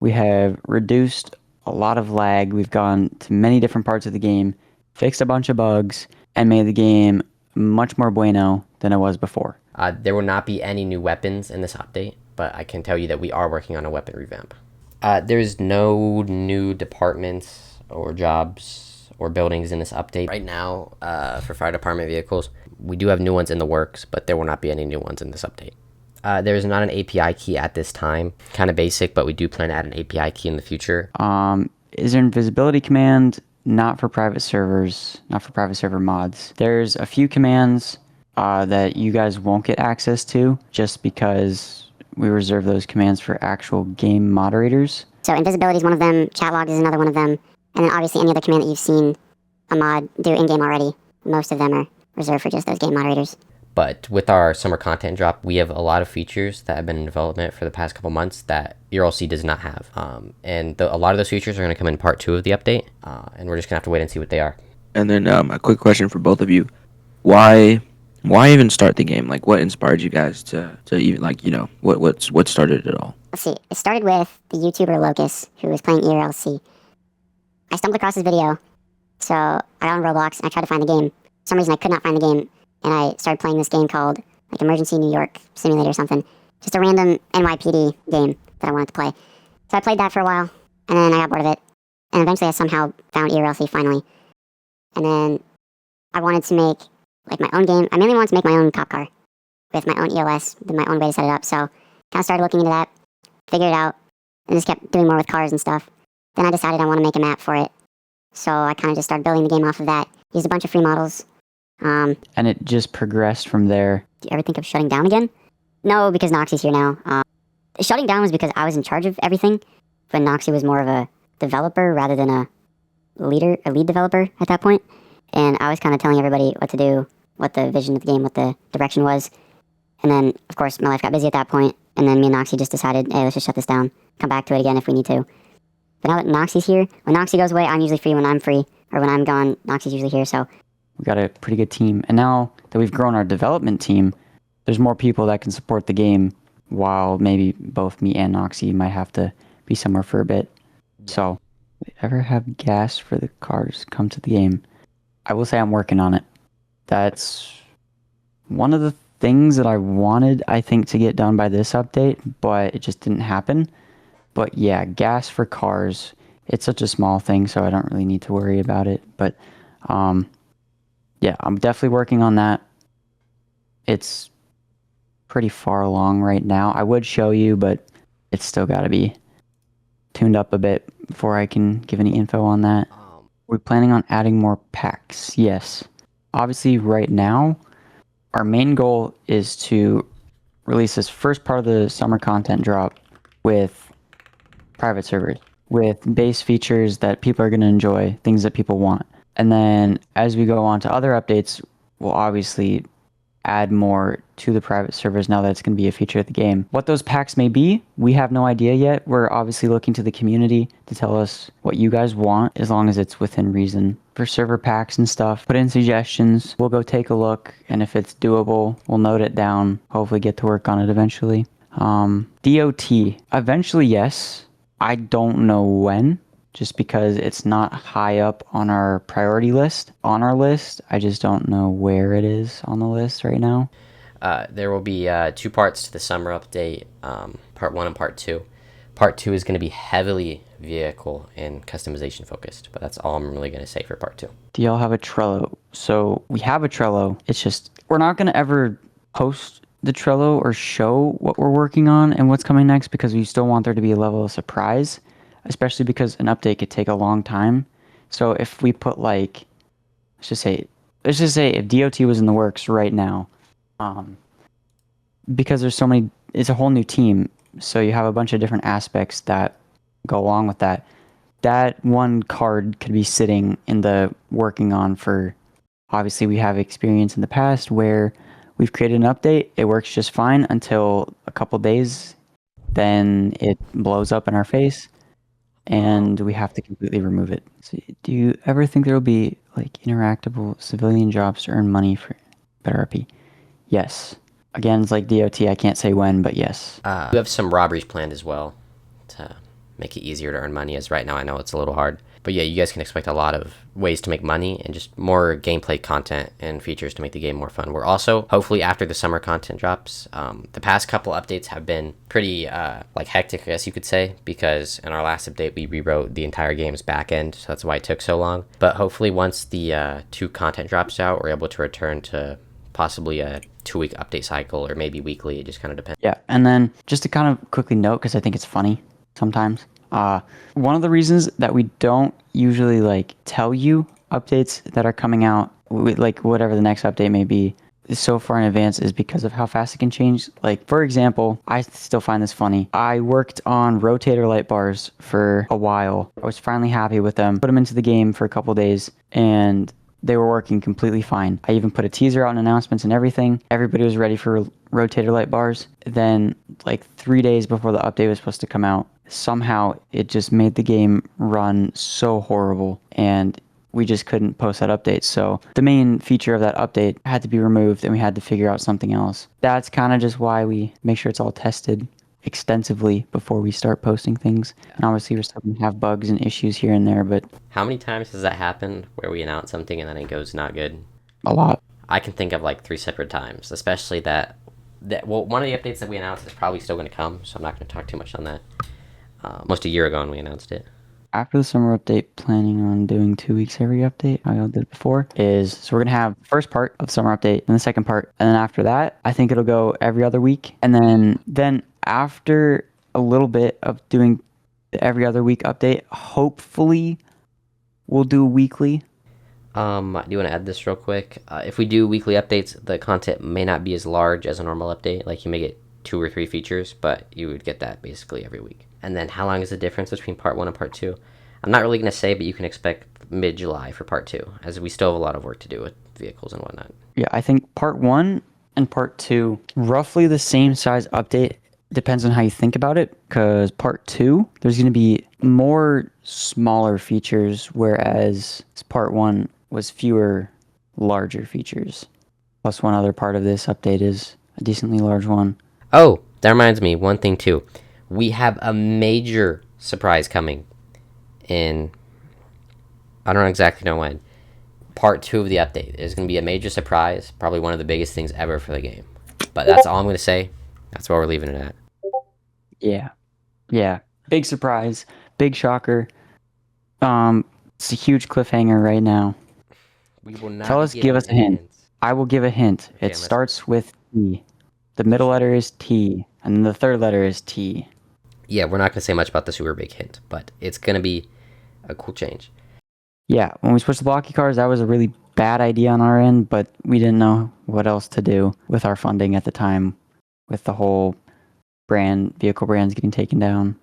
We have reduced a lot of lag. We've gone to many different parts of the game, fixed a bunch of bugs, and made the game much more bueno than it was before. There will not be any new weapons in this update, but I can tell you that we are working on a weapon revamp. There's no new departments or jobs or buildings in this update. Right now, for fire department vehicles, we do have new ones in the works, but there will not be any new ones in this update. There is not an API key at this time. Kind of basic, but we do plan to add an API key in the future. Is there an invisibility command? Not for private servers, not for private server mods. There's a few commands that you guys won't get access to just because we reserve those commands for actual game moderators. So invisibility is one of them, chat logs is another one of them, and then obviously any other command that you've seen a mod do in-game already. Most of them are reserved for just those game moderators. But with our summer content drop, we have a lot of features that have been in development for the past couple months that ERLC does not have. And a lot of those features are going to come in part 2 of the update, and we're just going to have to wait and see what they are. And then a quick question for both of you. Why even start the game? Like, what inspired you guys to even, like, you know, what started it all? Let's see. It started with the YouTuber Locus, who was playing ERLC. I stumbled across his video, so I got on Roblox, and I tried to find the game. For some reason, I could not find the game, and I started playing this game called, like, Emergency New York Simulator or something. Just a random NYPD game that I wanted to play. So I played that for a while, and then I got bored of it. And eventually I somehow found ERLC finally. And then I wanted to make, like, my own game. I mainly wanted to make my own cop car with my own EOS, with my own way to set it up. So kind of started looking into that, figured it out, and just kept doing more with cars and stuff. Then I decided I want to make a map for it. So I kind of just started building the game off of that. Used a bunch of free models. And it just progressed from there. Do you ever think of shutting down again? No, because Noxie's here now. Shutting down was because I was in charge of everything, but Noxie was more of a developer rather than a lead developer at that point. And I was kind of telling everybody what to do, what the vision of the game, what the direction was. And then, of course, my life got busy at that point, and then me and Noxie just decided, hey, let's just shut this down, come back to it again if we need to. But now that Noxie's here, when Noxie goes away, I'm usually free. When I'm free, or when I'm gone, Noxie's usually here, so... We got a pretty good team. And now that we've grown our development team, there's more people that can support the game, while maybe both me and Noxie might have to be somewhere for a bit. So, if you ever have gas for the cars, come to the game. I will say I'm working on it. That's one of the things that I wanted, I think, to get done by this update, but it just didn't happen. But yeah, gas for cars, it's such a small thing, so I don't really need to worry about it. But, yeah, I'm definitely working on that. It's pretty far along right now. I would show you, but it's still got to be tuned up a bit before I can give any info on that. We're planning on adding more packs, yes. Obviously, right now, our main goal is to release this first part of the summer content drop with private servers, with base features that people are going to enjoy, things that people want. And then as we go on to other updates, we'll obviously add more to the private servers now that it's going to be a feature of the game. What those packs may be, we have no idea yet. We're obviously looking to the community to tell us what you guys want, as long as it's within reason. For server packs and stuff, put in suggestions. We'll go take a look, and if it's doable, we'll note it down, hopefully get to work on it eventually. DOT, eventually yes. I don't know when, just because it's not high up on our priority list. On our list, I just don't know where it is on the list right now. There will be 2 parts to the summer update, part 1 and part 2. Part 2 is going to be heavily vehicle and customization focused, but that's all I'm really going to say for part 2. Do y'all have a Trello? So we have a Trello. It's just, we're not going to ever post the Trello or show what we're working on and what's coming next, because we still want there to be a level of surprise, especially because an update could take a long time. So if we put, like, let's just say if DOT was in the works right now, because there's so many, it's a whole new team, so you have a bunch of different aspects that go along with that. That one card could be sitting in the working on for, obviously we have experience in the past where we've created an update, it works just fine until a couple days, then it blows up in our face, and we have to completely remove it. So do you ever think there will be, like, interactable civilian jobs to earn money for better RP? Yes. Again, it's like DOT, I can't say when, but yes. We have some robberies planned as well to make it easier to earn money, as right now I know it's a little hard. But yeah, you guys can expect a lot of ways to make money and just more gameplay content and features to make the game more fun. We're also, hopefully after the summer content drops, the past couple updates have been pretty like hectic, I guess you could say, because in our last update we rewrote the entire game's backend, so that's why it took so long. But hopefully once the 2 content drops out, we're able to return to possibly a 2-week update cycle, or maybe weekly. It just kind of depends. Yeah, and then just to kind of quickly note, because I think it's funny sometimes, one of the reasons that we don't usually like tell you updates that are coming out, like whatever the next update may be, so far in advance, is because of how fast it can change. Like, for example, I still find this funny. I worked on rotator light bars for a while. I was finally happy with them. Put them into the game for a couple days, and they were working completely fine. I even put a teaser out and announcements and everything. Everybody was ready for rotator light bars. Then, like 3 days before the update was supposed to come out, somehow it just made the game run so horrible, and we just couldn't post that update. So the main feature of that update had to be removed, and we had to figure out something else. That's kind of just why we make sure it's all tested extensively before we start posting things. And obviously we're still going to have bugs and issues here and there, but How many times has that happened where we announce something and then it goes not good? a lot. I can think of like 3 separate times, especially that well, one of the updates that we announced is probably still going to come, so I'm not going to talk too much on that. Almost a year ago when we announced it. After the summer update, planning on doing 2 weeks every update. I did it before. So we're gonna have the first part of the summer update and the second part, and then after that, I think it'll go every other week. And then after a little bit of doing the every other week update, hopefully we'll do weekly. Do you want to add this real quick? If we do weekly updates, the content may not be as large as a normal update. Like, you may get 2 or 3 features, but you would get that basically every week. And then how long is the difference between part 1 and part 2? I'm not really going to say, but you can expect mid-July for part 2, as we still have a lot of work to do with vehicles and whatnot. Yeah, I think part 1 and part 2, roughly the same size update. Depends on how you think about it, because part 2, there's going to be more smaller features, whereas part 1 was fewer larger features. Plus, one other part of this update is a decently large one. Oh, that reminds me, one thing too. We have a major surprise coming in, I don't exactly know when, part 2 of the update. There's going to be a major surprise, probably one of the biggest things ever for the game. But that's all I'm going to say. That's where we're leaving it at. Yeah. Big surprise. Big shocker. It's a huge cliffhanger right now. We will not Give us a hint. hints. I will give a hint. Okay, It starts with T. The middle letter is T, and then the third letter is T. Yeah, we're not going to say much about the super big hint, but it's going to be a cool change. Yeah, when we switched to blocky cars, that was a really bad idea on our end, but we didn't know what else to do with our funding at the time, with the whole vehicle brands getting taken down.